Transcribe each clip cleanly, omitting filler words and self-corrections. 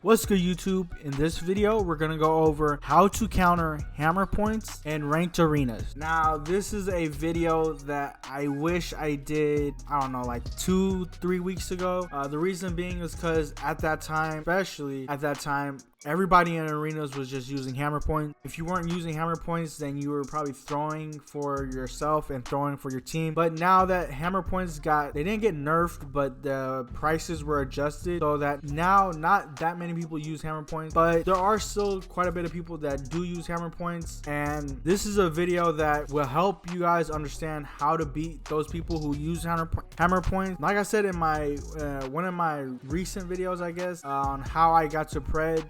What's good, YouTube? In this video, we're going to go over how to counter hammer points in ranked arenas. Now, this is a video that I wish I did, I don't know, like 2-3 weeks ago. The reason being is because at that time, especially at that time, everybody in arenas was just using hammer points. If you weren't using hammer points, then you were probably throwing for yourself and throwing for your team. But now that hammer points they didn't get nerfed, but the prices were adjusted so that now not that many people use hammer points, but there are still quite a bit of people that do use hammer points. And this is a video that will help you guys understand how to beat those people who use hammer points. Like I said in my one of my recent videos, I guess, on how I got to Pred,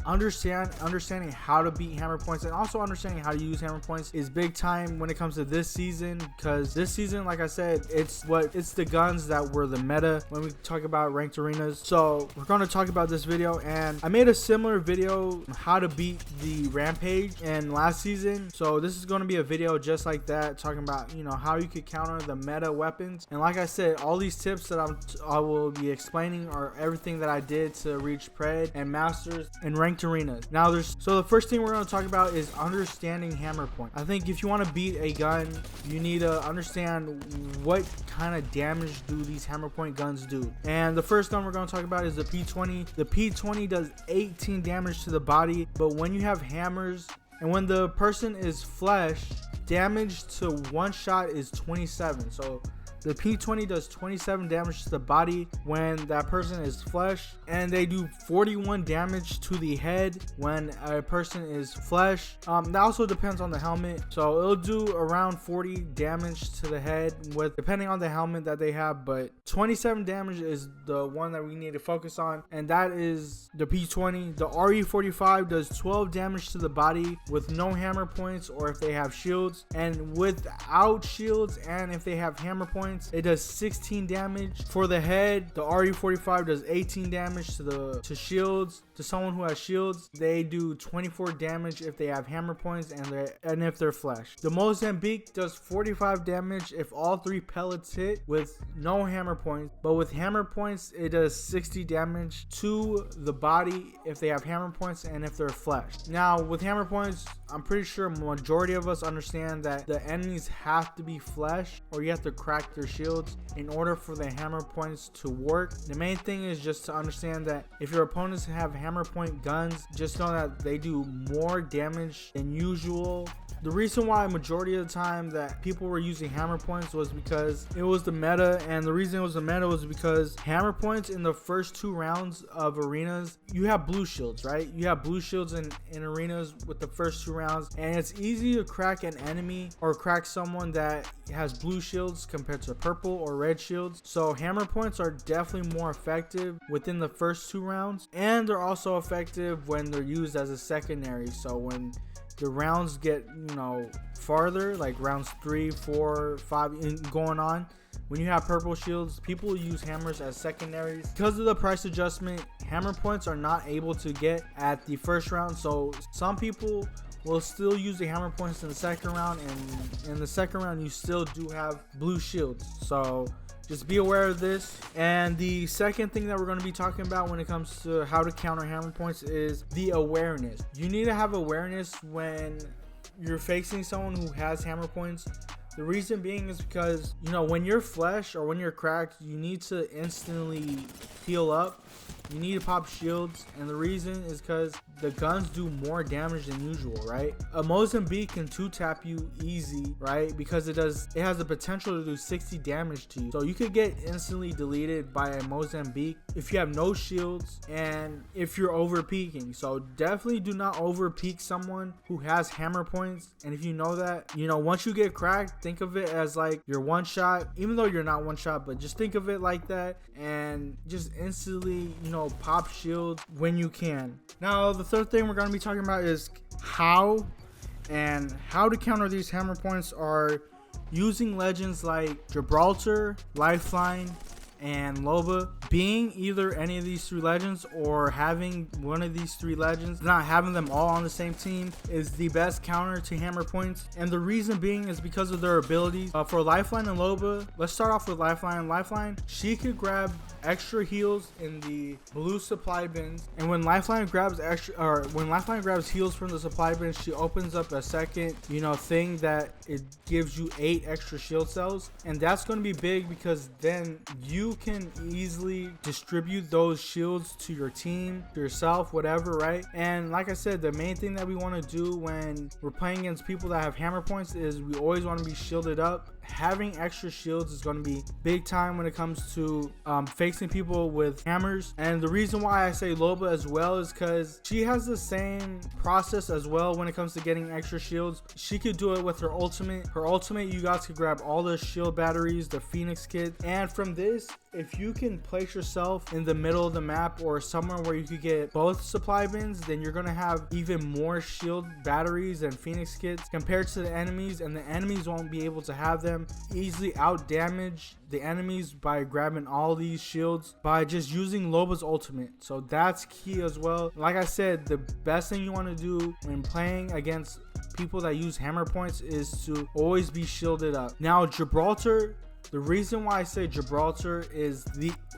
understanding how to beat hammer points and also understanding how to use hammer points is big time when it comes to this season, because this season, like I said, it's the guns that were the meta when we talk about ranked arenas. So we're going to talk about this video, and I made a similar video on how to beat the rampage in last season. So this is going to be a video just like that, talking about, you know, how you could counter the meta weapons. And like I said, all these tips that I will be explaining are everything that I did to reach Pred and Masters and ranked arenas. Now so the first thing we're going to talk about is understanding hammer point. I think if you want to beat a gun, you need to understand what kind of damage do these hammer point guns do. And the first gun we're going to talk about is the P20. The P20 does 18 damage to the body, but when you have hammers and when the person is flesh, damage to one shot is 27. So the P20 does 27 damage to the body when that person is flesh, and they do 41 damage to the head when a person is flesh. That also depends on the helmet, so it'll do around 40 damage to the head depending on the helmet that they have, but 27 damage is the one that we need to focus on, and that is the P20. The RE45 does 12 damage to the body with no hammer points or if they have shields, and without shields and if they have hammer points, it does 16 damage. For the head, the RE45 does 18 damage to shields. To someone who has shields, they do 24 damage if they have hammer points and if they're flesh. The Mozambique does 45 damage if all 3 pellets hit with no hammer points, but with hammer points it does 60 damage to the body if they have hammer points and if they're flesh. Now with hammer points, I'm pretty sure majority of us understand that the enemies have to be flesh or you have to crack their shields in order for the hammer points to work. The main thing is just to understand that if your opponents have hammer point guns, just know that they do more damage than usual. The reason why majority of the time that people were using hammer points was because it was the meta, and the reason it was the meta was because hammer points in the first 2 rounds of arenas, you have blue shields, right? You have blue shields in arenas with the first 2 rounds, and it's easy to crack an enemy or crack someone that has blue shields compared to purple or red shields. So hammer points are definitely more effective within the first 2 rounds, and they're also effective when they're used as a secondary. So when the rounds get, you know, farther, like rounds 3, 4, 5 going on, when you have purple shields, people use hammers as secondaries. Because of the price adjustment, hammer points are not able to get at the first round, so some people will still use the hammer points in the second round, and in the second round you still do have blue shields. So just be aware of this. And the second thing that we're going to be talking about when it comes to how to counter hammer points is the awareness. You need to have awareness when you're facing someone who has hammer points. The reason being is because, you know, when you're flesh or when you're cracked, you need to instantly heal up. You need to pop shields, and the reason is because the guns do more damage than usual, right? A Mozambique can 2-tap you easy, right? Because it has the potential to do 60 damage to you. So you could get instantly deleted by a Mozambique if you have no shields and if you're over peeking. So definitely do not over peek someone who has hammer points. And if you know that, you know, once you get cracked, think of it as like your one shot, even though you're not one shot, but just think of it like that, and just instantly, you know, pop shield when you can. Now the third thing we're going to be talking about is how to counter these hammer points are using legends like Gibraltar, Lifeline, and Loba. Being either any of these 3 legends or having one of these 3 legends, not having them all on the same team, is the best counter to hammer points. And the reason being is because of their abilities. For Lifeline and Loba, let's start off with Lifeline. Lifeline, she could grab extra heals in the blue supply bins, and when Lifeline grabs heals from the supply bins, she opens up a second, you know, thing that it gives you 8 extra shield cells, and that's going to be big because then you can easily distribute those shields to your team, to yourself, whatever, right? And like I said, the main thing that we want to do when we're playing against people that have hammer points is we always want to be shielded up. Having extra shields is going to be big time when it comes to facing people with hammers. And the reason why I say Loba as well is because she has the same process as well when it comes to getting extra shields. She could do it with her ultimate. Her ultimate, you guys could grab all the shield batteries, the Phoenix kit, and from this, if you can place yourself in the middle of the map or somewhere where you could get both supply bins, then you're gonna have even more shield batteries and Phoenix kits compared to the enemies, and the enemies won't be able to have them. Easily out damage the enemies by grabbing all these shields by just using Loba's ultimate. So that's key as well. Like I said, the best thing you want to do when playing against people that use hammer points is to always be shielded up. Now Gibraltar, the reason why I say Gibraltar is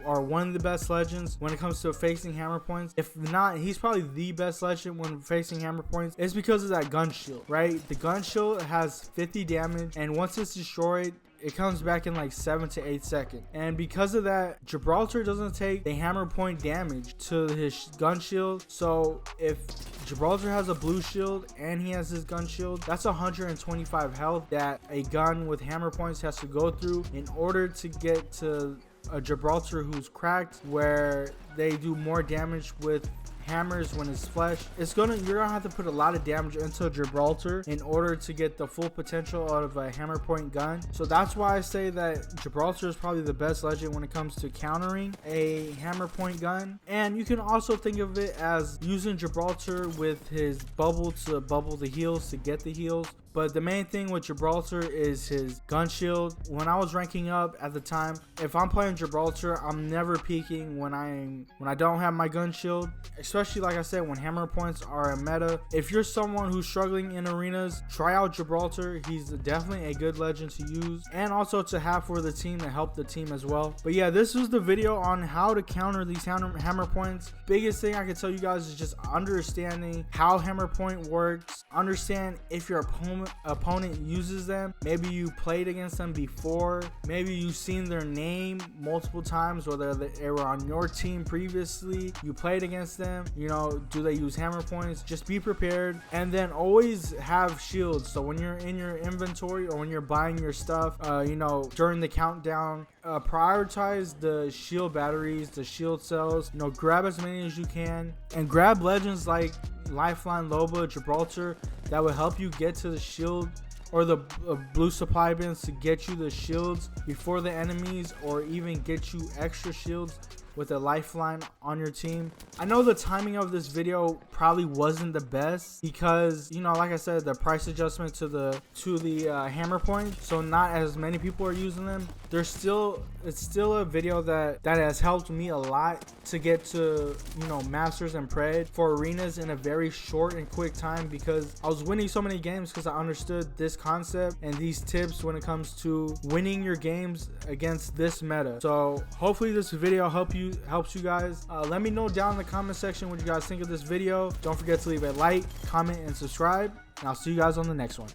one of the best legends when it comes to facing hammer points, if not, he's probably the best legend when facing hammer points, is because of that gun shield, right? The gun shield has 50 damage, and once it's destroyed, it comes back in like 7 to 8 seconds. And because of that, Gibraltar doesn't take the hammer point damage to his gun shield. So if Gibraltar has a blue shield and he has his gun shield, that's 125 health that a gun with hammer points has to go through in order to get to a Gibraltar who's cracked, where they do more damage with hammers when it's flesh. You're gonna have to put a lot of damage into Gibraltar in order to get the full potential out of a hammer point gun. So that's why I say that Gibraltar is probably the best legend when it comes to countering a hammer point gun. And you can also think of it as using Gibraltar with his bubble to bubble the heals to get the heals. But the main thing with Gibraltar is his gun shield. When I was ranking up at the time, if I'm playing Gibraltar, I'm never peeking when I don't have my gun shield. Especially like I said, when hammer points are a meta. If you're someone who's struggling in arenas, try out Gibraltar. He's definitely a good legend to use and also to have for the team, to help the team as well. But yeah, this was the video on how to counter these hammer points. Biggest thing I can tell you guys is just understanding how hammer point works. Understand if your opponent uses them. Maybe you played against them before, maybe you've seen their name multiple times, whether they were on your team previously, you played against them, you know, do they use hammer points? Just be prepared, and then always have shields. So when you're in your inventory or when you're buying your stuff, you know, during the countdown, prioritize the shield batteries, the shield cells, you know, grab as many as you can, and grab legends like Lifeline, Loba, Gibraltar that will help you get to the shield or the blue supply bins to get you the shields before the enemies, or even get you extra shields with a Lifeline on your team. I know the timing of this video probably wasn't the best because, you know, like I said, the price adjustment to the hammer point, so not as many people are using them. It's still a video that has helped me a lot to get to, you know, masters and pred for arenas in a very short and quick time, because I was winning so many games because I understood this concept and these tips when it comes to winning your games against this meta. So hopefully this video helps you guys. Let me know down in the comment section what you guys think of this video. Don't forget to leave a like, comment, and subscribe, and I'll see you guys on the next one.